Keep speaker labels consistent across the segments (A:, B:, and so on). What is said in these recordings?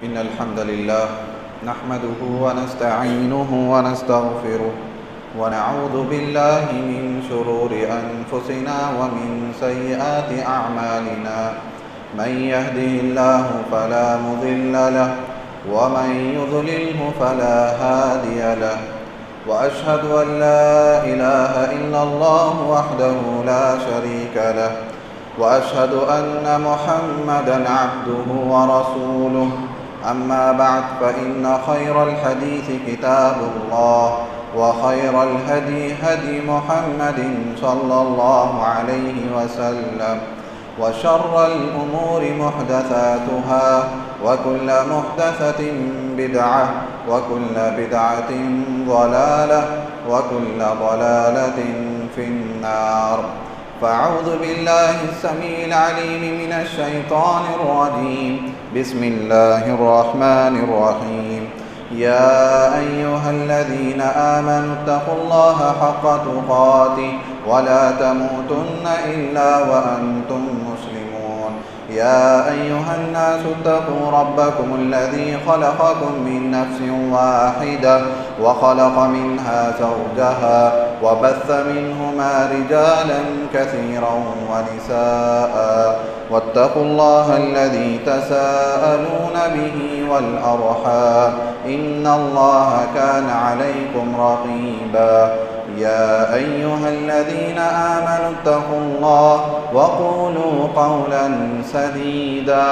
A: إن الحمد لله نحمده ونستعينه ونستغفره ونعوذ بالله من شرور أنفسنا ومن سيئات أعمالنا من يهده الله فلا مضل له ومن يضلله فلا هادي له وأشهد أن لا إله إلا الله وحده لا شريك له وأشهد أن محمدًا عبده ورسوله أما بعد فإن خير الحديث كتاب الله وخير الهدي هدي محمد صلى الله عليه وسلم وشر الأمور محدثاتها وكل محدثة بدعة وكل بدعة ضلالة وكل ضلالة في النار. فأعوذ بالله السميع العليم من الشيطان الرجيم. بسم الله الرحمن الرحيم. يا أيها الذين آمنوا اتقوا الله حق تقاته ولا تموتن إلا وأنتم مسلمون. يا أيها الناس اتقوا ربكم الذي خلقكم من نفس واحدة وخلق منها زوجها وبث منهما رجالا كثيرا ونساء واتقوا الله الذي تساءلون به والأرحام إن الله كان عليكم رقيبا. يا أيها الذين آمنوا اتقوا الله وقولوا قولا سديدا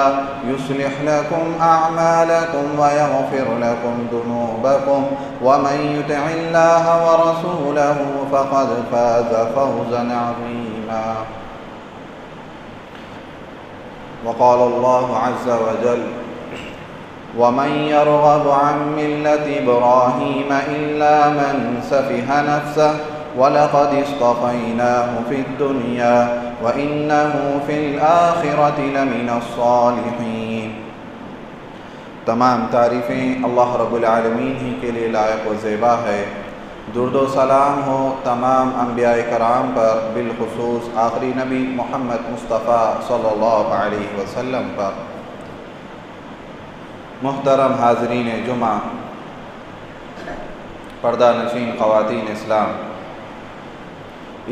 A: يصلح لكم أعمالكم ويغفر لكم ذنوبكم ومن يطع الله ورسوله فقد فاز فوزا عظيما. وقال الله عز وجل: ومن يرغب عن ملة إبراهيم إلا من سفه نفسه ولقد اصطفيناه في الدنيا وإنه في الآخرة لمن الصالحين. تمام تعریفیں اللہ رب العالمین ہی کے لیے لائق و زیبا ہے. درود و سلام ہو تمام انبیاء کرام پر، بالخصوص آخری نبی محمد مصطفیٰ صلی اللہ علیہ وسلم پر. محترم حاضرین جمعہ، پردہ نشین خواتین اسلام،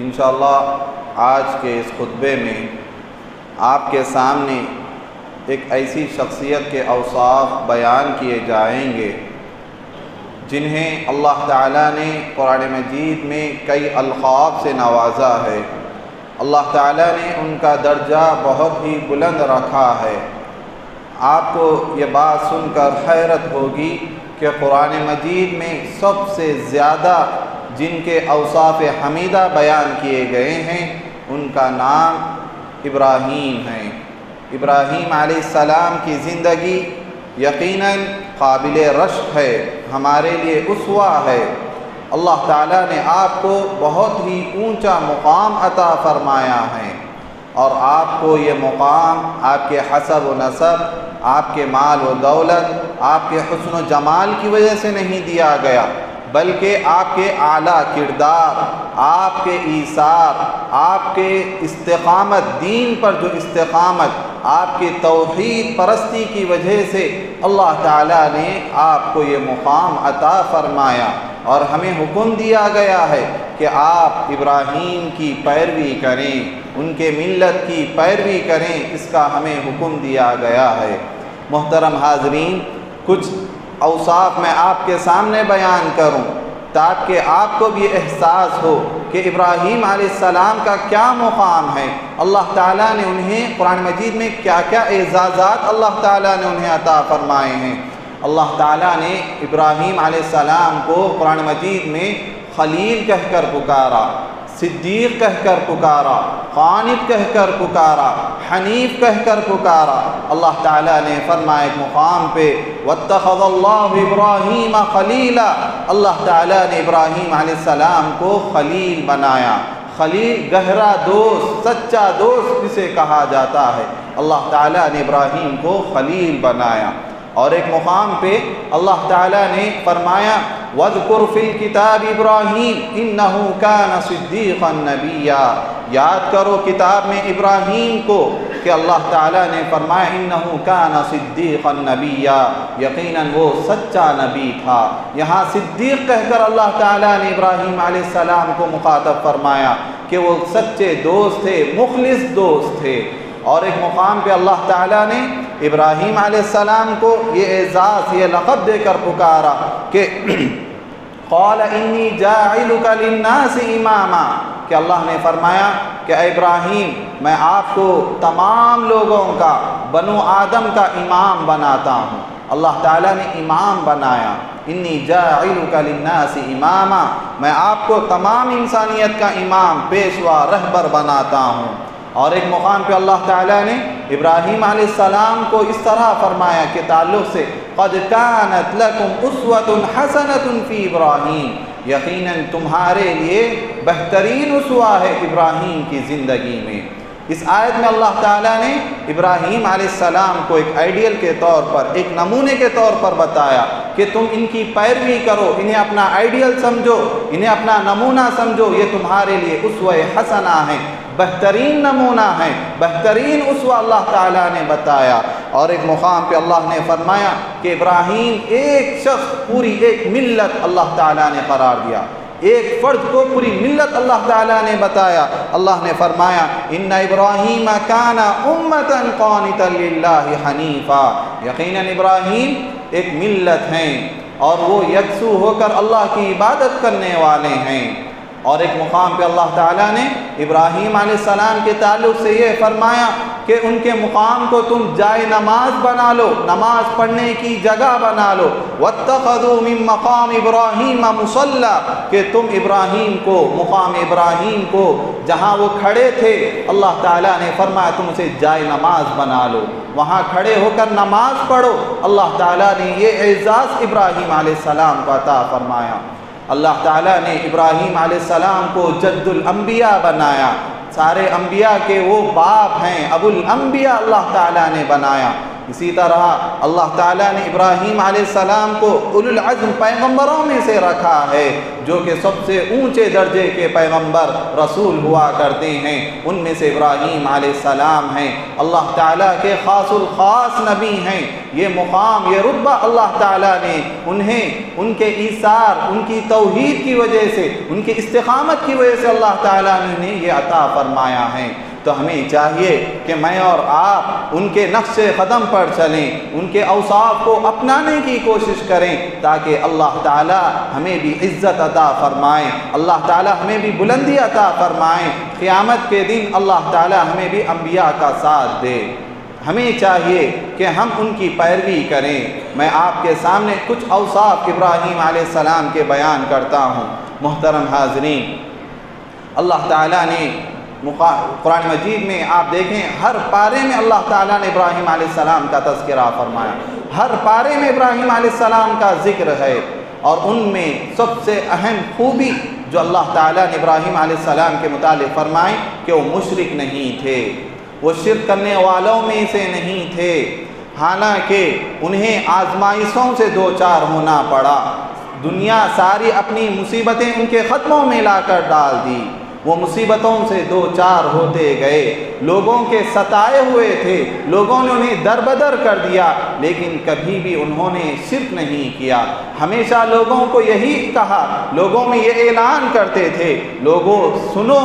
A: انشاءاللہ آج کے اس خطبے میں آپ کے سامنے ایک ایسی شخصیت کے اوصاف بیان کیے جائیں گے جنہیں اللہ تعالیٰ نے قرآن مجید میں کئی القاب سے نوازا ہے. اللہ تعالیٰ نے ان کا درجہ بہت ہی بلند رکھا ہے. آپ کو یہ بات سن کر حیرت ہوگی کہ قرآن مجید میں سب سے زیادہ جن کے اوصاف حمیدہ بیان کیے گئے ہیں ان کا نام ابراہیم ہے. ابراہیم علیہ السلام کی زندگی یقیناً قابل رشک ہے، ہمارے لیے اسوہ ہے. اللہ تعالیٰ نے آپ کو بہت ہی اونچا مقام عطا فرمایا ہے، اور آپ کو یہ مقام آپ کے حسب و نسب، آپ کے مال و دولت، آپ کے حسن و جمال کی وجہ سے نہیں دیا گیا، بلکہ آپ کے اعلیٰ کردار، آپ کے ایثار، آپ کے استقامت، دین پر جو استقامت، آپ کی توحید پرستی کی وجہ سے اللہ تعالیٰ نے آپ کو یہ مقام عطا فرمایا. اور ہمیں حکم دیا گیا ہے کہ آپ ابراہیم کی پیروی کریں، ان کے ملت کی پیروی کریں، اس کا ہمیں حکم دیا گیا ہے. محترم حاضرین، کچھ اوصاف میں آپ کے سامنے بیان کروں تاکہ آپ کو بھی احساس ہو کہ ابراہیم علیہ السلام کا کیا مقام ہے. اللہ تعالیٰ نے انہیں قرآن مجید میں کیا کیا اعزازات اللہ تعالیٰ نے انہیں عطا فرمائے ہیں. اللہ تعالیٰ نے ابراہیم علیہ السلام کو قرآن مجید میں خلیل کہہ کر پکارا، صدیق کہہ کر پکارا، قانت کہہ کر پکارا، حنیف کہہ کر پکارا. اللہ تعالیٰ نے فرمایا ایک مقام پہ وَاتَّخَذَ اللَّهُ إِبْرَاهِيمَ خَلِيلًا، اللہ تعالیٰ نے ابراہیم علیہ السلام کو خلیل بنایا. خلیل گہرا دوست، سچا دوست جسے کہا جاتا ہے. اللہ تعالیٰ نے ابراہیم کو خلیل بنایا. اور ایک مقام پہ اللہ تعالیٰ نے فرمایا وَاذْكُرْ فِي الْكِتَابِ إِبْرَاهِيمَ إِنَّهُ كَانَ صِدِّيقًا نَبِيًّا، یاد کرو کتاب میں ابراہیم کو کہ اللہ تعالیٰ نے فرمایا إِنَّهُ كَانَ صِدِّيقًا نَبِيًّا، یقیناً وہ سچا نبی تھا۔ یہاں صدیق کہہ کر اللہ تعالیٰ نے ابراہیم علیہ السلام کو مخاطب فرمایا کہ وہ سچے دوست تھے، مخلص دوست تھے۔ اور ایک مقام پہ اللہ تعالیٰ نے ابراہیم علیہ السلام کو یہ اعزاز، یہ لقب دے کر پکارا کہ قال انی جاعلک للناس اماما، کہ اللہ نے فرمایا کہ اے ابراہیم میں آپ کو تمام لوگوں کا، بنو آدم کا امام بناتا ہوں۔ اللہ تعالیٰ نے امام بنایا، انی جاعلک للناس اماما، میں آپ کو تمام انسانیت کا امام، پیشوا، رہبر بناتا ہوں۔ اور ایک مقام پہ اللہ تعالیٰ نے ابراہیم علیہ السلام کو اس طرح فرمایا کہ تعلق سے قد كانت لكم اسوة حسنة فی ابراہیم، یقیناً تمہارے لیے بہترین اسوہ ہے ابراہیم کی زندگی میں۔ اس آیت میں اللہ تعالیٰ نے ابراہیم علیہ السلام کو ایک آئیڈیل کے طور پر، ایک نمونے کے طور پر بتایا کہ تم ان کی پیروی کرو، انہیں اپنا آئیڈیل سمجھو، انہیں اپنا نمونہ سمجھو، یہ تمہارے لیے اسوہ حسنہ ہیں، بہترین نمونہ ہے، بہترین اسوہ اللہ تعالیٰ نے بتایا۔ اور ایک مقام پہ اللہ نے فرمایا کہ ابراہیم ایک شخص، پوری ایک ملت اللہ تعالیٰ نے قرار دیا، ایک فرد کو پوری ملت اللہ تعالیٰ نے بتایا۔ اللہ نے فرمایا ان ابراہیم کان امۃ قانتا للہ حنیفا، یقیناً ابراہیم ایک ملت ہیں اور وہ یکسو ہو کر اللہ کی عبادت کرنے والے ہیں۔ اور ایک مقام پہ اللہ تعالیٰ نے ابراہیم علیہ السلام کے تعلق سے یہ فرمایا کہ ان کے مقام کو تم جائے نماز بنا لو، نماز پڑھنے کی جگہ بنا لو۔ وَاتَّخَذُوا مِن مَقَامِ إِبْرَاهِيمَ مُصَلًّى، کہ تم ابراہیم کو، مقام ابراہیم کو جہاں وہ کھڑے تھے، اللہ تعالیٰ نے فرمایا تم اسے جائے نماز بنا لو، وہاں کھڑے ہو کر نماز پڑھو۔ اللہ تعالیٰ نے یہ اعزاز ابراہیم علیہ السلام کو عطا فرمایا۔ اللہ تعالیٰ نے ابراہیم علیہ السلام کو جد الانبیاء بنایا، سارے انبیاء کے وہ باپ ہیں، ابو الانبیاء اللہ تعالیٰ نے بنایا۔ اسی طرح اللہ تعالیٰ نے ابراہیم علیہ السلام کو اولو العزم پیغمبروں میں سے رکھا ہے، جو کہ سب سے اونچے درجے کے پیغمبر رسول ہوا کرتے ہیں، ان میں سے ابراہیم علیہ السلام ہیں، اللہ تعالیٰ کے خاص الخاص نبی ہیں۔ یہ مقام، یہ رتبہ اللہ تعالیٰ نے انہیں، ان کے ایثار، ان کی توحید کی وجہ سے، ان کی استقامت کی وجہ سے اللہ تعالیٰ نے انہیں یہ عطا فرمایا ہے۔ تو ہمیں چاہیے کہ میں اور آپ ان کے نقش قدم پر چلیں، ان کے اوصاف کو اپنانے کی کوشش کریں، تاکہ اللہ تعالیٰ ہمیں بھی عزت عطا فرمائیں، اللہ تعالیٰ ہمیں بھی بلندی عطا فرمائیں، قیامت کے دن اللہ تعالیٰ ہمیں بھی انبیاء کا ساتھ دے۔ ہمیں چاہیے کہ ہم ان کی پیروی کریں۔ میں آپ کے سامنے کچھ اوصاف ابراہیم علیہ السلام کے بیان کرتا ہوں۔ محترم حاضرین، اللہ تعالیٰ نے قرآن مجید میں آپ دیکھیں ہر پارے میں اللہ تعالیٰ نے ابراہیم علیہ السلام کا تذکرہ فرمایا، ہر پارے میں ابراہیم علیہ السلام کا ذکر ہے۔ اور ان میں سب سے اہم خوبی جو اللہ تعالیٰ نے ابراہیم علیہ السلام کے متعلق فرمائی کہ وہ مشرک نہیں تھے، وہ شرک کرنے والوں میں سے نہیں تھے، حالانکہ انہیں آزمائشوں سے دوچار ہونا پڑا، دنیا ساری اپنی مصیبتیں ان کے قدموں میں لا کر ڈال دی، وہ مصیبتوں سے دوچار ہوتے گئے، لوگوں کے ستائے ہوئے تھے، لوگوں نے انہیں دربدر کر دیا، لیکن کبھی بھی انہوں نے شرک نہیں کیا۔ ہمیشہ لوگوں کو یہی کہا، لوگوں میں یہ اعلان کرتے تھے، لوگوں سنو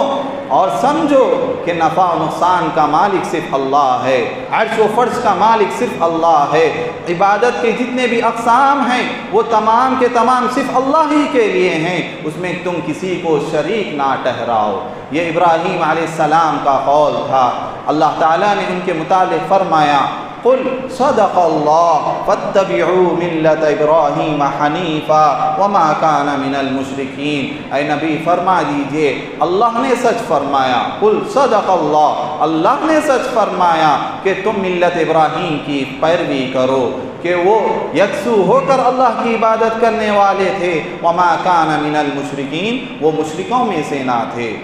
A: اور سمجھو کہ نفع و نقصان کا مالک صرف اللہ ہے، عرش و فرش کا مالک صرف اللہ ہے، عبادت کے جتنے بھی اقسام ہیں وہ تمام کے تمام صرف اللہ ہی کے لیے ہیں، اس میں تم کسی کو شریک نہ ٹھہراؤ۔ یہ ابراہیم علیہ السلام کا قول تھا۔ اللہ تعالیٰ نے ان کے متعلق فرمایا قل صدق اللہ فاتبعوا ملت ابراہیم حنیفا وما کان من المشرکین، اے نبی فرما دیجئے اللہ نے سچ فرمایا، قل صدق اللہ، اللہ نے سچ فرمایا کہ تم ملت ابراہیم کی پیروی کرو، کہ وہ یکسو ہو کر اللہ کی عبادت کرنے والے تھے، وما کان من المشرکین، وہ مشرکوں میں سے نہ تھے۔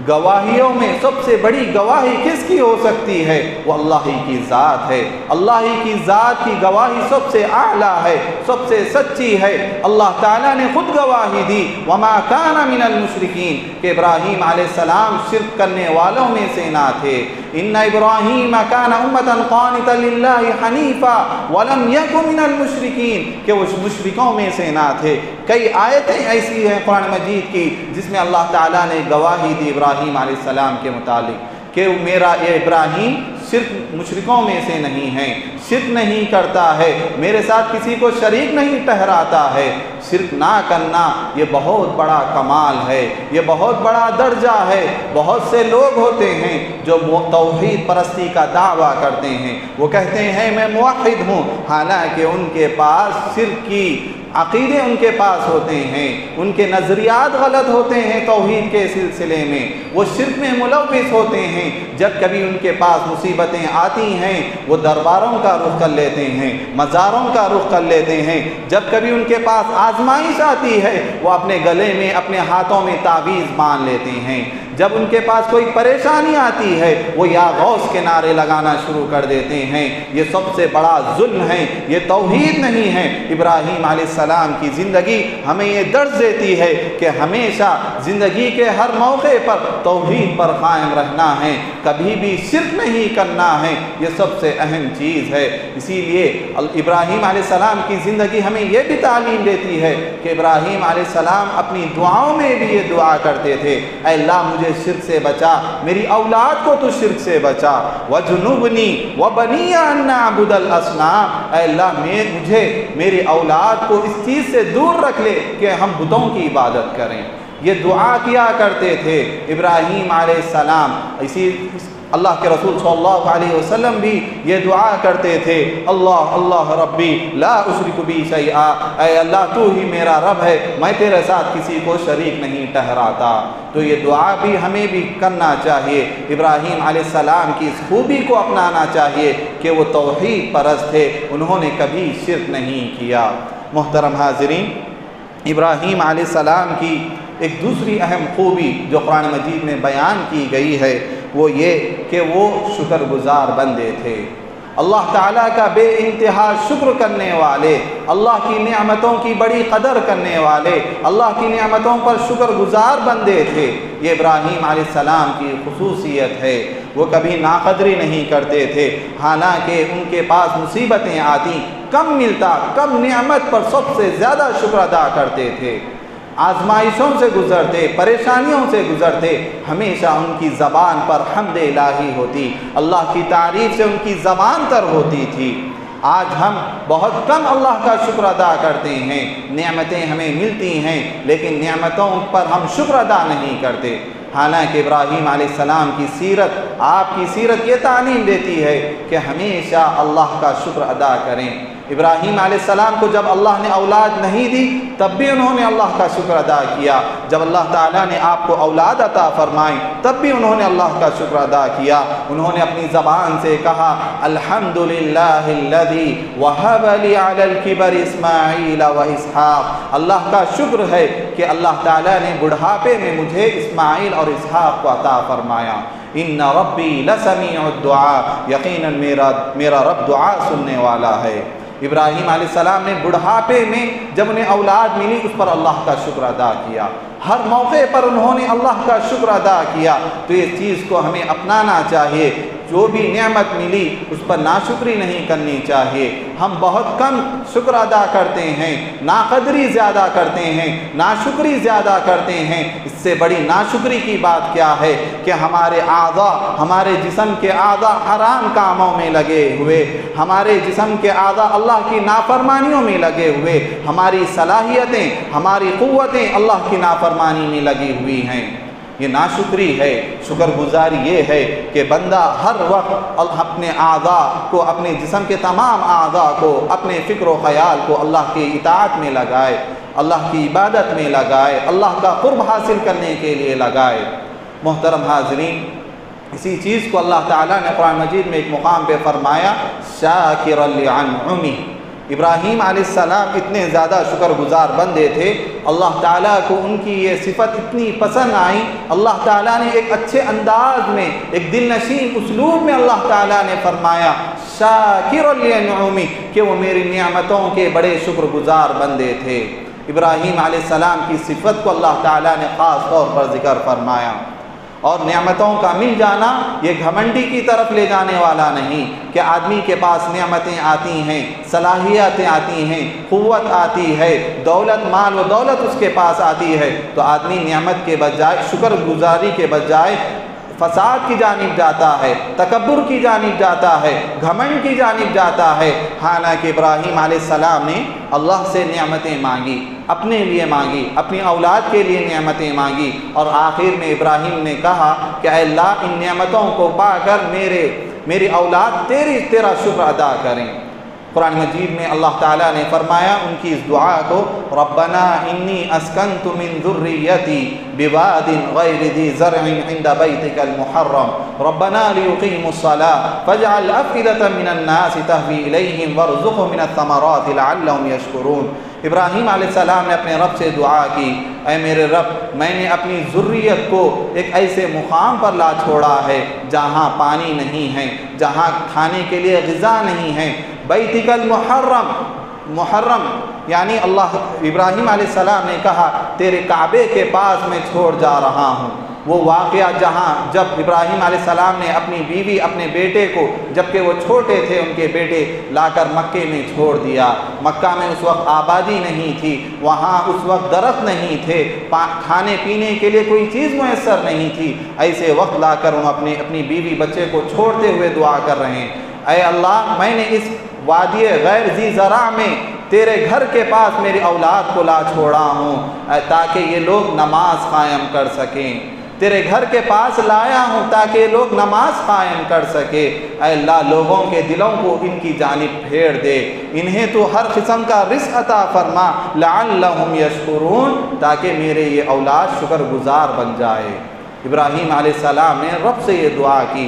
A: گواہیوں میں سب سے بڑی گواہی کس کی ہو سکتی ہے؟ وہ اللہ ہی کی ذات ہے۔ اللہ ہی کی ذات کی گواہی سب سے اعلیٰ ہے، سب سے سچی ہے۔ اللہ تعالیٰ نے خود گواہی دی وما کان من المشرکین کہ ابراہیم علیہ السلام شرک کرنے والوں میں سے نہ تھے۔ ان ابراہیم کان امۃ قانتا للہ حنیفا ولم یک من المشرکین کہ وہ مشرکوں میں سے نہ تھے۔ کئی آیتیں ایسی ہیں قرآن مجید کی جس میں اللہ تعالیٰ نے گواہی دی ابراہیم علیہ السلام کے متعلق کہ میرا یہ ابراہیم شرک مشرکوں میں سے نہیں ہے، شرک نہیں کرتا ہے، میرے ساتھ کسی کو شریک نہیں ٹھہراتا ہے۔ شرک نہ کرنا یہ بہت بڑا کمال ہے، یہ بہت بڑا درجہ ہے۔ بہت سے لوگ ہوتے ہیں جو توحید پرستی کا دعویٰ کرتے ہیں، وہ کہتے ہیں میں موحد ہوں، حالانکہ ان کے پاس شرک کی عقیدے ان کے پاس ہوتے ہیں، ان کے نظریات غلط ہوتے ہیں توحید کے سلسلے میں، وہ شرک میں ملوث ہوتے ہیں۔ جب کبھی ان کے پاس مصیبتیں آتی ہیں وہ درباروں کا رخ کر لیتے ہیں، مزاروں کا رخ کر لیتے ہیں۔ جب کبھی ان کے پاس آزمائش آتی ہے وہ اپنے گلے میں اپنے ہاتھوں میں تعویذ باندھ لیتے ہیں۔ جب ان کے پاس کوئی پریشانی آتی ہے وہ یا غوث کے نعرے لگانا شروع کر دیتے ہیں۔ یہ سب سے بڑا ظلم ہے، یہ توحید نہیں ہے۔ ابراہیم علیہ السلام کی زندگی ہمیں یہ درس دیتی ہے کہ ہمیشہ زندگی کے ہر موقع پر توحید پر قائم رہنا ہے، کبھی بھی شرک نہیں کرنا ہے، یہ سب سے اہم چیز ہے۔ اسی لیے ابراہیم علیہ السلام کی زندگی ہمیں یہ بھی تعلیم دیتی ہے کہ ابراہیم علیہ السلام اپنی دعاؤں میں بھی یہ دعا کرتے تھے، اے اللہ مجھے شرک سے بچا، میری اولاد کو تو شرک سے بچا، وجنبنی وبنی ان نعبد الاصنام، اے اللہ مجھے میری اولاد کو اس چیز سے دور رکھ لے کہ ہم بتوں کی عبادت کریں۔ یہ دعا کیا کرتے تھے ابراہیم علیہ السلام۔ اسی اللہ کے رسول صلی اللہ علیہ وسلم بھی یہ دعا کرتے تھے، اللہ اللہ ربی لا اشرک بی شیئا، اے اللہ تو ہی میرا رب ہے، میں تیرے ساتھ کسی کو شریک نہیں ٹھہراتا۔ تو یہ دعا بھی ہمیں بھی کرنا چاہیے۔ ابراہیم علیہ السلام کی اس خوبی کو اپنانا چاہیے کہ وہ توحید پرست تھے، انہوں نے کبھی شرک نہیں کیا۔ محترم حاضرین، ابراہیم علیہ السلام کی ایک دوسری اہم خوبی جو قرآن مجید میں بیان کی گئی ہے وہ یہ کہ وہ شکر گزار بندے تھے، اللہ تعالیٰ کا بے انتہا شکر کرنے والے، اللہ کی نعمتوں کی بڑی قدر کرنے والے، اللہ کی نعمتوں پر شکر گزار بندے تھے۔ یہ ابراہیم علیہ السلام کی خصوصیت ہے، وہ کبھی ناقدری نہیں کرتے تھے، حالانکہ ان کے پاس مصیبتیں آتی، کم ملتا، کم نعمت پر سب سے زیادہ شکر ادا کرتے تھے۔ آزمائشوں سے گزرتے، پریشانیوں سے گزرتے، ہمیشہ ان کی زبان پر حمد الہی ہوتی، اللہ کی تعریف سے ان کی زبان تر ہوتی تھی۔ آج ہم بہت کم اللہ کا شکر ادا کرتے ہیں، نعمتیں ہمیں ملتی ہیں لیکن نعمتوں پر ہم شکر ادا نہیں کرتے۔ حالانکہ ابراہیم علیہ السلام کی سیرت، آپ کی سیرت یہ تعلیم دیتی ہے کہ ہمیشہ اللہ کا شکر ادا کریں۔ ابراہیم علیہ السلام کو جب اللہ نے اولاد نہیں دی تب بھی انہوں نے اللہ کا شکر ادا کیا، جب اللہ تعالیٰ نے آپ کو اولاد عطا فرمائی تب بھی انہوں نے اللہ کا شکر ادا کیا۔ انہوں نے اپنی زبان سے کہا الحمدللہ الذی وہب لی علی الکبر اسماعیل و اسحاق، اللہ کا شکر ہے کہ اللہ تعالیٰ نے بڑھاپے میں مجھے اسماعیل اور اسحاق کو عطا فرمایا۔ ان ربی لسمیع الدعاء، یقیناً میرا رب دعا سننے والا ہے۔ ابراہیم علیہ السلام نے بڑھاپے میں جب انہیں اولاد ملی اس پر اللہ کا شکر ادا کیا، ہر موقع پر انہوں نے اللہ کا شکر ادا کیا۔ تو اس چیز کو ہمیں اپنانا چاہیے، جو بھی نعمت ملی اس پر ناشکری نہیں کرنی چاہیے۔ ہم بہت کم شکر ادا کرتے ہیں، ناقدری زیادہ کرتے ہیں، ناشکری زیادہ کرتے ہیں۔ اس سے بڑی ناشکری کی بات کیا ہے کہ ہمارے اعضاء، ہمارے جسم کے اعضاء حرام کاموں میں لگے ہوئے، ہمارے جسم کے اعضاء اللہ کی نافرمانیوں میں لگے ہوئے، ہماری صلاحیتیں، ہماری قوتیں اللہ کی نافرمانی میں لگی ہوئی ہیں۔ یہ ناشکری ہے۔ شکر گزاری یہ ہے کہ بندہ ہر وقت اپنے اعضاء کو، اپنے جسم کے تمام اعضاء کو، اپنے فکر و خیال کو اللہ کی اطاعت میں لگائے، اللہ کی عبادت میں لگائے، اللہ کا قرب حاصل کرنے کے لیے لگائے۔ محترم حاضرین، اسی چیز کو اللہ تعالیٰ نے قرآن مجید میں ایک مقام پہ فرمایا شاکرا لانعمہ، ابراہیم علیہ السلام اتنے زیادہ شکر گزار بندے تھے، اللہ تعالیٰ کو ان کی یہ صفت اتنی پسند آئی، اللہ تعالیٰ نے ایک اچھے انداز میں، ایک دل نشین اسلوب میں اللہ تعالیٰ نے فرمایا شاکر لنعمی، کہ وہ میری نعمتوں کے بڑے شکر گزار بندے تھے۔ ابراہیم علیہ السلام کی صفت کو اللہ تعالیٰ نے خاص طور پر ذکر فرمایا۔ اور نعمتوں کا مل جانا یہ گھمنڈی کی طرف لے جانے والا نہیں کہ آدمی کے پاس نعمتیں آتی ہیں، صلاحیتیں آتی ہیں، قوت آتی ہے، دولت، مال و دولت اس کے پاس آتی ہے، تو آدمی نعمت کے بجائے، شکر گزاری کے بجائے فساد کی جانب جاتا ہے، تکبر کی جانب جاتا ہے، گھمنڈ کی جانب جاتا ہے۔ حالانکہ ابراہیم علیہ السلام نے اللہ سے نعمتیں مانگی، اپنے لیے مانگی، اپنی اولاد کے لیے نعمتیں مانگی، اور آخر میں ابراہیم نے کہا کہ اے اللہ ان نعمتوں کو پا کر میری اولاد تیرا شکر ادا کریں۔ قرآن مجید میں اللہ تعالیٰ نے فرمایا ان کی اس دعا کو، ربنا انی اسکنت من ذریتی بواد غیر ذی زرع عند بیتک المحرم ربنا لیقیموا الصلاة فاجعل افئدة من الناس تهوی الیہم وارزقهم من الثمرات لعلهم یشکرون۔ ابراہیم علیہ السلام نے اپنے رب سے دعا کی، اے میرے رب میں نے اپنی ذریت کو ایک ایسے مقام پر لا چھوڑا ہے جہاں پانی نہیں ہے، جہاں کھانے کے لیے غذا نہیں ہے، بیتک المحرم، محرم یعنی اللہ، ابراہیم علیہ السلام نے کہا تیرے کعبے کے پاس میں چھوڑ جا رہا ہوں۔ وہ واقعہ جہاں جب ابراہیم علیہ السلام نے اپنی بیوی، اپنے بیٹے کو، جبکہ وہ چھوٹے تھے، ان کے بیٹے لا کر مکے میں چھوڑ دیا۔ مکہ میں اس وقت آبادی نہیں تھی، وہاں اس وقت درخت نہیں تھے، کھانے پینے کے لیے کوئی چیز میسر نہیں تھی، ایسے وقت لا کر وہ اپنی بیوی بچے کو چھوڑتے ہوئے دعا کر رہے ہیں، اے اللہ میں نے اس وادی غیر ذی زرع میں تیرے گھر کے پاس میری اولاد کو لا چھوڑا ہوں تاکہ یہ لوگ نماز قائم کر سکیں، تیرے گھر کے پاس لایا ہوں تاکہ یہ لوگ نماز قائم کر سکے۔ اے اللہ لوگوں کے دلوں کو ان کی جانب پھیر دے، انہیں تو ہر قسم کا رزق عطا فرما، لعلہم یشکرون، تاکہ میرے یہ اولاد شکر گزار بن جائے۔ ابراہیم علیہ السلام نے رب سے یہ دعا کی،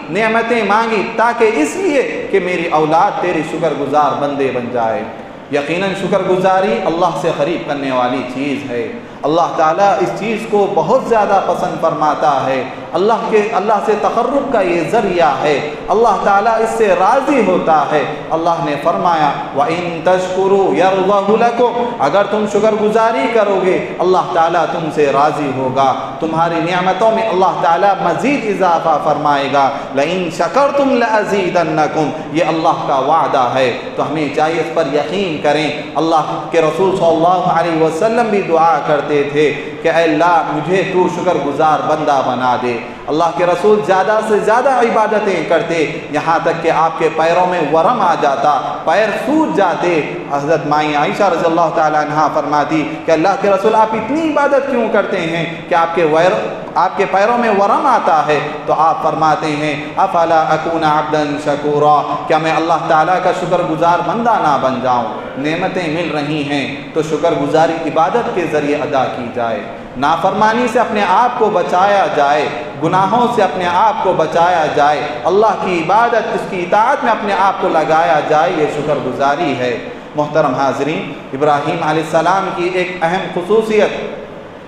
A: نعمتیں مانگی تاکہ اس لیے کہ میری اولاد تیری شکر گزار بندے بن جائے۔ یقیناً شکر گزاری اللہ سے قریب کرنے والی چیز ہے، اللہ تعالیٰ اس چیز کو بہت زیادہ پسند فرماتا ہے، اللہ سے تقرب کا یہ ذریعہ ہے، اللہ تعالیٰ اس سے راضی ہوتا ہے۔ اللہ نے فرمایا وَإِن تَشْكُرُوا يَرْضَهُ لَكُمْ، اگر تم شکر گزاری کرو گے اللہ تعالیٰ تم سے راضی ہوگا، تمہاری نعمتوں میں اللہ تعالیٰ مزید اضافہ فرمائے گا۔ لَإِن شَكَرْتُمْ لَأَزِيدَنَّكُمْ، یہ اللہ کا وعدہ ہے، تو ہمیں چاہیے اس پر یقین کریں۔ اللہ کے رسول صلی اللہ علیہ وسلم بھی دعا کرتے تھے کہ اے اللہ مجھے تو شکر گزار بندہ بنا دے۔ اللہ کے رسول زیادہ سے زیادہ عبادتیں کرتے، یہاں تک کہ آپ کے پیروں میں ورم آ جاتا، پیر سوج جاتے۔ حضرت مائی عائشہ رضی اللہ تعالیٰ عنہا فرماتی کہ اللہ کے رسول آپ اتنی عبادت کیوں کرتے ہیں کہ آپ کے پیروں میں ورم آتا ہے؟ تو آپ فرماتے ہیں افلا اکون عبدا شکورا، کیا میں اللہ تعالیٰ کا شکر گزار بندہ نہ بن جاؤں؟ نعمتیں مل رہی ہیں تو شکر گزاری عبادت کے ذریعے ادا کی جائے، نافرمانی سے اپنے آپ کو بچایا جائے، گناہوں سے اپنے آپ کو بچایا جائے، اللہ کی عبادت، اس کی اطاعت میں اپنے آپ کو لگایا جائے، یہ شکر گزاری ہے۔ محترم حاضرین، ابراہیم علیہ السلام کی ایک اہم خصوصیت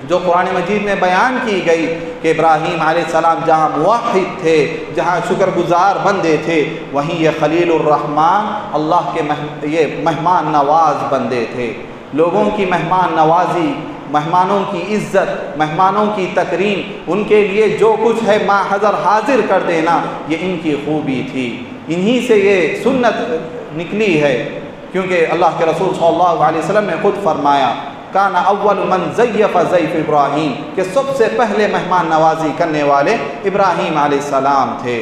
A: جو قرآن مجید میں بیان کی گئی کہ ابراہیم علیہ السلام جہاں موحد تھے، جہاں شکر گزار بندے تھے، وہیں یہ خلیل الرحمن، اللہ کے یہ مہمان نواز بندے تھے۔ لوگوں کی مہمان نوازی، مہمانوں کی عزت، مہمانوں کی تکریم، ان کے لیے جو کچھ ہے ما حضر حاضر کر دینا، یہ ان کی خوبی تھی، انہی سے یہ سنت نکلی ہے، کیونکہ اللہ کے رسول صلی اللہ علیہ وسلم نے خود فرمایا کان اول من ضیف ضیف ابراہیم، کہ سب سے پہلے مہمان نوازی کرنے والے ابراہیم علیہ السلام تھے۔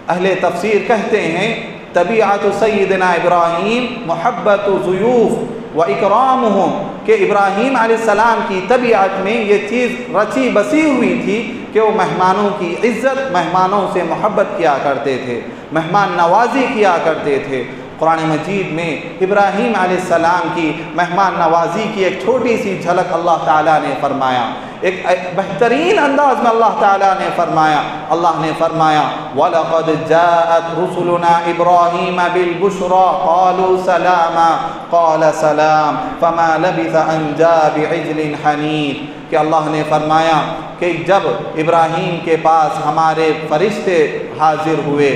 A: اہل تفسیر کہتے ہیں طبیعت سیدنا ابراہیم محبت ضیوف و اکرامہم، کہ ابراہیم علیہ السلام کی طبیعت میں یہ چیز رچی بسی ہوئی تھی کہ وہ مہمانوں کی عزت، مہمانوں سے محبت کیا کرتے تھے، مہمان نوازی کیا کرتے تھے۔ قرآن مجید میں ابراہیم علیہ السلام کی مہمان نوازی کی ایک چھوٹی سی جھلک اللہ تعالیٰ نے فرمایا ایک بہترین انداز میں اللہ تعالیٰ نے فرمایا، اللہ نے فرمایا وَلَقَدْ جَاءَتْ رُسُلُنَا إِبْرَاهِيمَ بِالْبُشْرَى قَالُوا سَلَامًا قَالَ سَلَامٌ فَمَا لَبِثَ أَنْ جَاءَ بِعِجْلٍ حَنِيذٍ کہ اللہ نے فرمایا کہ جب ابراہیم کے پاس ہمارے فرشتے حاضر ہوئے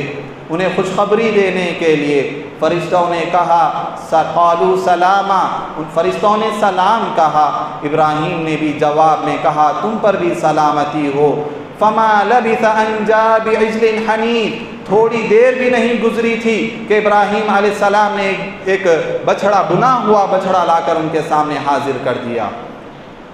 A: انہیں خوشخبری دینے کے لیے، فرشتوں نے کہا قالوا سلاما، ان فرشتوں نے سلام کہا، ابراہیم نے بھی جواب میں کہا تم پر بھی سلامتی ہو۔ فما لبث ان جاء بعجل حنیذ، تھوڑی دیر بھی نہیں گزری تھی کہ ابراہیم علیہ السلام نے ایک بچڑا، بنا ہوا بچڑا لا کر ان کے سامنے حاضر کر دیا۔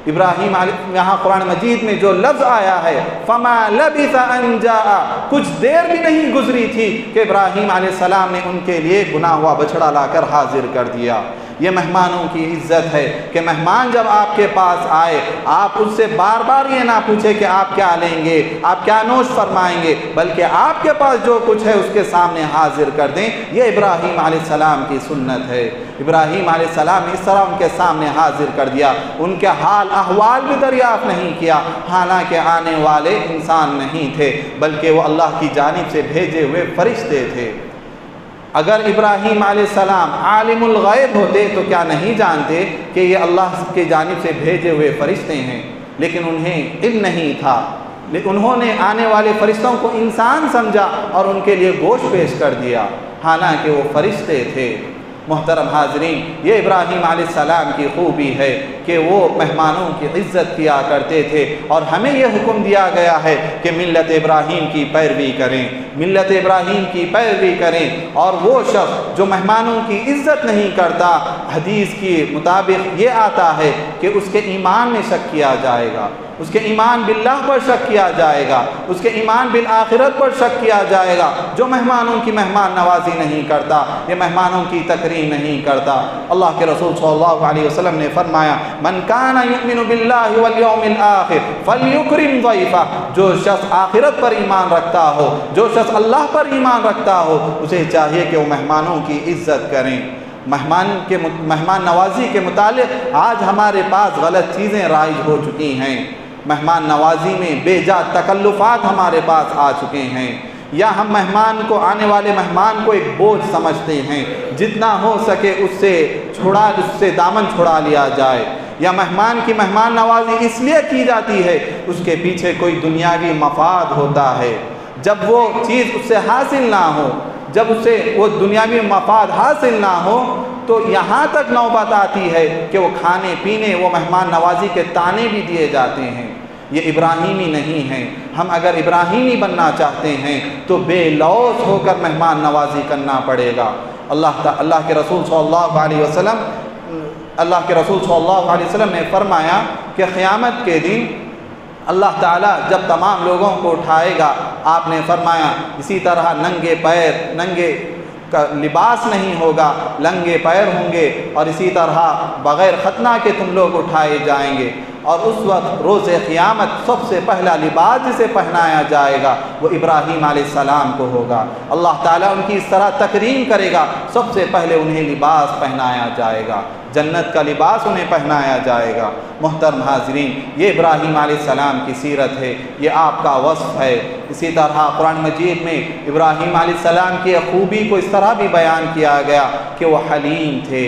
A: ابراہیم علیہ، یہاں قرآن مجید میں جو لفظ آیا ہے فما لبث ان جاء، کچھ دیر بھی نہیں گزری تھی کہ ابراہیم علیہ السلام نے ان کے لیے گنا ہوا بچڑا لا کر حاضر کر دیا۔ یہ مہمانوں کی عزت ہے کہ مہمان جب آپ کے پاس آئے آپ اس سے بار بار یہ نہ پوچھیں کہ آپ کیا لیں گے، آپ کیا نوش فرمائیں گے، بلکہ آپ کے پاس جو کچھ ہے اس کے سامنے حاضر کر دیں۔ یہ ابراہیم علیہ السلام کی سنت ہے۔ ابراہیم علیہ السلام نے اس طرح ان کے سامنے حاضر کر دیا، ان کے حال احوال بھی دریافت نہیں کیا، حالانکہ آنے والے انسان نہیں تھے بلکہ وہ اللہ کی جانب سے بھیجے ہوئے فرشتے تھے۔ اگر ابراہیم علیہ السلام عالم الغیب ہوتے تو کیا نہیں جانتے کہ یہ اللہ کی جانب سے بھیجے ہوئے فرشتے ہیں، لیکن انہیں علم نہیں تھا، لیکن انہوں نے آنے والے فرشتوں کو انسان سمجھا اور ان کے لیے گوشت پیش کر دیا، حالانکہ وہ فرشتے تھے۔ محترم حاضرین، یہ ابراہیم علیہ السلام کی خوبی ہے کہ وہ مہمانوں کی عزت کیا کرتے تھے، اور ہمیں یہ حکم دیا گیا ہے کہ ملت ابراہیم کی پیروی کریں، ملت ابراہیم کی پیروی کریں۔ اور وہ شخص جو مہمانوں کی عزت نہیں کرتا، حدیث کے مطابق یہ آتا ہے کہ اس کے ایمان میں شک کیا جائے گا، اس کے ایمان باللہ پر شک کیا جائے گا، اس کے ایمان بالآخرت پر شک کیا جائے گا۔ جو مہمانوں کی مہمان نوازی نہیں کرتا، یہ مہمانوں کی تکریم نہیں کرتا۔ اللہ کے رسول صلی اللہ علیہ وسلم نے فرمایا من کان یؤمن باللہ والیوم الآخر فلیکرم ضیفہ، جو شخص آخرت پر ایمان رکھتا ہو، جو شخص اللہ پر ایمان رکھتا ہو، اسے چاہیے کہ وہ مہمانوں کی عزت کریں۔ مہمان نوازی کے متعلق آج ہمارے پاس غلط چیزیں رائج ہو چکی ہیں، مہمان نوازی میں بے جا تکلفات ہمارے پاس آ چکے ہیں، یا ہم مہمان کو، آنے والے مہمان کو ایک بوجھ سمجھتے ہیں، جتنا ہو سکے اس سے دامن چھڑا لیا جائے، یا مہمان کی مہمان نوازی اس لیے کی جاتی ہے اس کے پیچھے کوئی دنیاوی مفاد ہوتا ہے۔ جب وہ چیز اس سے حاصل نہ ہو، جب اسے وہ دنیاوی مفاد حاصل نہ ہو تو یہاں تک نوبت آتی ہے کہ وہ کھانے پینے، وہ مہمان نوازی کے طعنے بھی دیے جاتے ہیں۔ یہ ابراہیمی نہیں ہیں۔ ہم اگر ابراہیمی بننا چاہتے ہیں تو بے لوث ہو کر مہمان نوازی کرنا پڑے گا۔ اللہ کے رسول صلی اللہ علیہ وسلم نے فرمایا کہ قیامت کے دن اللہ تعالیٰ جب تمام لوگوں کو اٹھائے گا، آپ نے فرمایا اسی طرح ننگے پیر، ننگے کا لباس نہیں ہوگا، ننگے پیر ہوں گے، اور اسی طرح بغیر ختنہ کے تم لوگ اٹھائے جائیں گے۔ اور اس وقت روز قیامت سب سے پہلا لباس جسے پہنایا جائے گا وہ ابراہیم علیہ السلام کو ہوگا۔ اللہ تعالیٰ ان کی اس طرح تکریم کرے گا، سب سے پہلے انہیں لباس پہنایا جائے گا، جنت کا لباس انہیں پہنایا جائے گا۔ محترم حاضرین، یہ ابراہیم علیہ السلام کی سیرت ہے، یہ آپ کا وصف ہے۔ اسی طرح قرآن مجید میں ابراہیم علیہ السلام کی خوبی کو اس طرح بھی بیان کیا گیا کہ وہ حلیم تھے،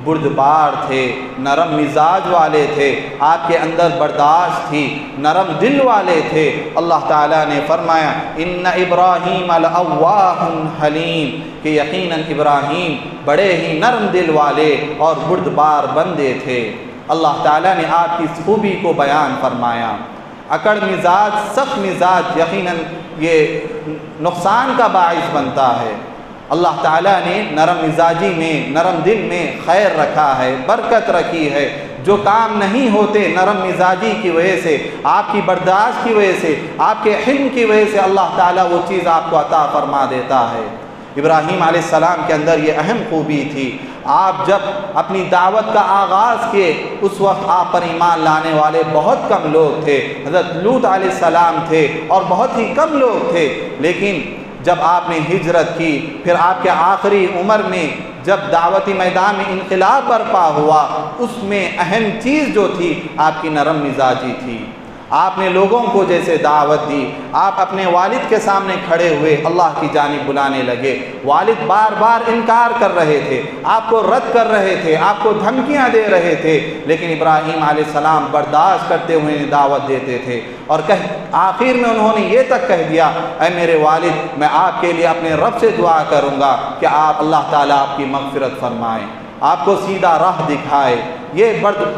A: بردبار تھے، نرم مزاج والے تھے، آپ کے اندر برداشت تھی، نرم دل والے تھے۔ اللہ تعالیٰ نے فرمایا ان ابراہیم لأواہ حلیم، کہ یقیناً ابراہیم بڑے ہی نرم دل والے اور بردبار بندے تھے۔ اللہ تعالیٰ نے آپ کی خوبی کو بیان فرمایا۔ اکڑ مزاج، سخت مزاج یقیناً یہ نقصان کا باعث بنتا ہے۔ اللہ تعالیٰ نے نرم مزاجی میں، نرم دل میں خیر رکھا ہے، برکت رکھی ہے۔ جو کام نہیں ہوتے نرم مزاجی کی وجہ سے، آپ کی برداشت کی وجہ سے، آپ کے حلم کی وجہ سے اللہ تعالیٰ وہ چیز آپ کو عطا فرما دیتا ہے۔ ابراہیم علیہ السلام کے اندر یہ اہم خوبی تھی۔ آپ جب اپنی دعوت کا آغاز کیے اس وقت آپ پر ایمان لانے والے بہت کم لوگ تھے، حضرت لوط علیہ السلام تھے اور بہت ہی کم لوگ تھے، لیکن جب آپ نے ہجرت کی، پھر آپ کے آخری عمر میں جب دعوتی میدان میں انقلاب برپا ہوا، اس میں اہم چیز جو تھی آپ کی نرم مزاجی تھی۔ آپ نے لوگوں کو جیسے دعوت دی، آپ اپنے والد کے سامنے کھڑے ہوئے اللہ کی جانب بلانے لگے، والد بار بار انکار کر رہے تھے، آپ کو رد کر رہے تھے، آپ کو دھمکیاں دے رہے تھے، لیکن ابراہیم علیہ السلام برداشت کرتے ہوئے دعوت دیتے تھے، اور آخر میں انہوں نے یہ تک کہہ دیا، اے میرے والد میں آپ کے لیے اپنے رب سے دعا کروں گا کہ آپ اللہ تعالیٰ آپ کی مغفرت فرمائیں، آپ کو سیدھا راہ دکھائے۔ یہ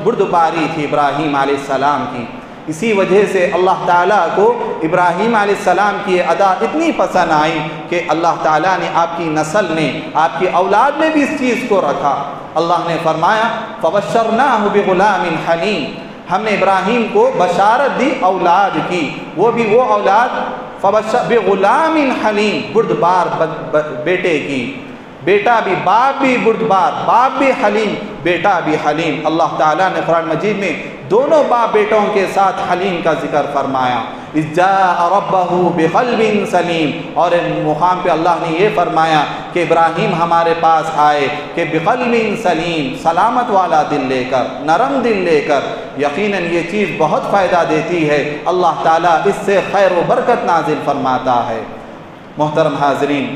A: بردباری تھی ابراہیم علیہ السلام کی، اسی وجہ سے اللہ تعالیٰ کو ابراہیم علیہ السلام کی یہ ادا اتنی پسند آئی کہ اللہ تعالیٰ نے آپ کی نسل نے، آپ کی اولاد میں بھی اس چیز کو رکھا۔ اللہ نے فرمایا فَبَشَّرْنَاهُ بِغُلَامٍ حَلِيمٍ، ہم نے ابراہیم کو بشارت دی اولاد کی، وہ بھی وہ اولاد بِغُلَامٍ حَلِيمٍ، بردبار بیٹے کی، بیٹا بھی، باپ بھی بردبار، باپ بھی حلیم، بیٹا بھی حلیم۔ اللہ تعالیٰ نے قرآن مجید میں دونوں باپ بیٹوں کے ساتھ حلیم کا ذکر فرمایا۔ اِذْ جَاءَ رَبَّهُ بِقَلْبٍ سَلِيمٍ، اور ایک مقام پہ اللہ نے یہ فرمایا کہ ابراہیم ہمارے پاس آئے کہ بِقَلْبٍ سَلِيمٍ، سلامت والا دل لے کر، نرم دل لے کر۔ یقیناً یہ چیز بہت فائدہ دیتی ہے، اللہ تعالیٰ اس سے خیر و برکت نازل فرماتا ہے۔ محترم حاضرین،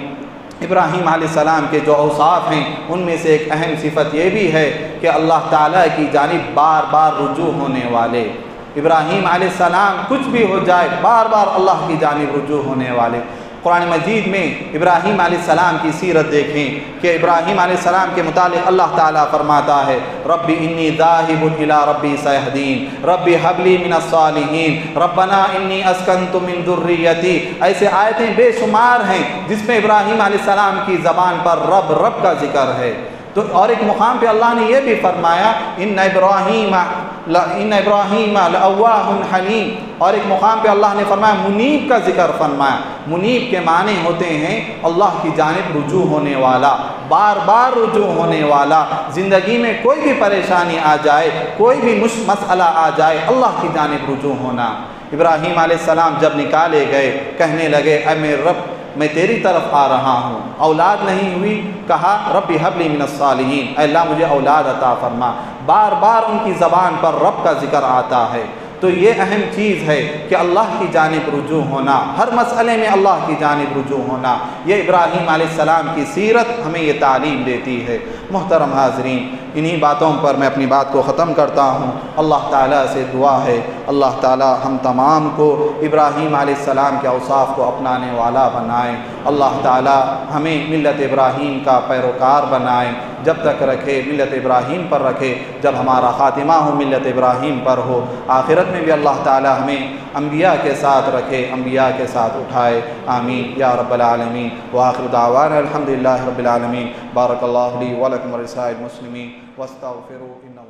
A: ابراہیم علیہ السلام کے جو اوصاف ہیں ان میں سے ایک اہم صفت یہ بھی ہے کہ اللہ تعالیٰ کی جانب بار بار رجوع ہونے والے۔ ابراہیم علیہ السلام کچھ بھی ہو جائے بار بار اللہ کی جانب رجوع ہونے والے۔ قرآن مجید میں ابراہیم علیہ السلام کی سیرت دیکھیں کہ ابراہیم علیہ السلام کے متعلق اللہ تعالیٰ فرماتا ہے ربی انی ذاہب الی ربی سیہدین ربی حب لی من الصالحین ربنا انی اسکنت من ذریتی۔ ایسے آیتیں بے شمار ہیں جس میں ابراہیم علیہ السلام کی زبان پر رب کا ذکر ہے۔ تو اور ایک مقام پہ اللہ نے یہ بھی فرمایا ان ابراہیم لأواہ حلیم، اور ایک مقام پہ اللہ نے فرمایا منیب کا ذکر فرمایا۔ منیب کے معنی ہوتے ہیں اللہ کی جانب رجوع ہونے والا، بار بار رجوع ہونے والا۔ زندگی میں کوئی بھی پریشانی آ جائے، کوئی بھی مسئلہ آ جائے، اللہ کی جانب رجوع ہونا۔ ابراہیم علیہ السلام جب نکالے گئے کہنے لگے اے میرے رب میں تیری طرف آ رہا ہوں، اولاد نہیں ہوئی، کہا ربی حب لی من الصالحین، اے اللہ مجھے اولاد عطا فرما۔ بار بار ان کی زبان پر رب کا ذکر آتا ہے۔ تو یہ اہم چیز ہے کہ اللہ کی جانب رجوع ہونا، ہر مسئلے میں اللہ کی جانب رجوع ہونا۔ یہ ابراہیم علیہ السلام کی سیرت ہمیں یہ تعلیم دیتی ہے۔ محترم حاضرین، انہی باتوں پر میں اپنی بات کو ختم کرتا ہوں۔ اللہ تعالیٰ سے دعا ہے اللہ تعالیٰ ہم تمام کو ابراہیم علیہ السلام کے اوصاف کو اپنانے والا بنائیں۔ اللہ تعالیٰ ہمیں ملت ابراہیم کا پیروکار بنائیں، جب تک رکھے ملت ابراہیم پر رکھے، جب ہمارا خاتمہ ہو ملت ابراہیم پر ہو، آخرت میں بھی اللہ تعالیٰ ہمیں انبیاء کے ساتھ رکھے، انبیاء کے ساتھ اٹھائے، آمین یا رب العالمین۔ وآخر دعوانا الحمدللہ رب العالمین۔ بارک اللہ لی ولکم ولسائر المسلمین واستغفروا انہ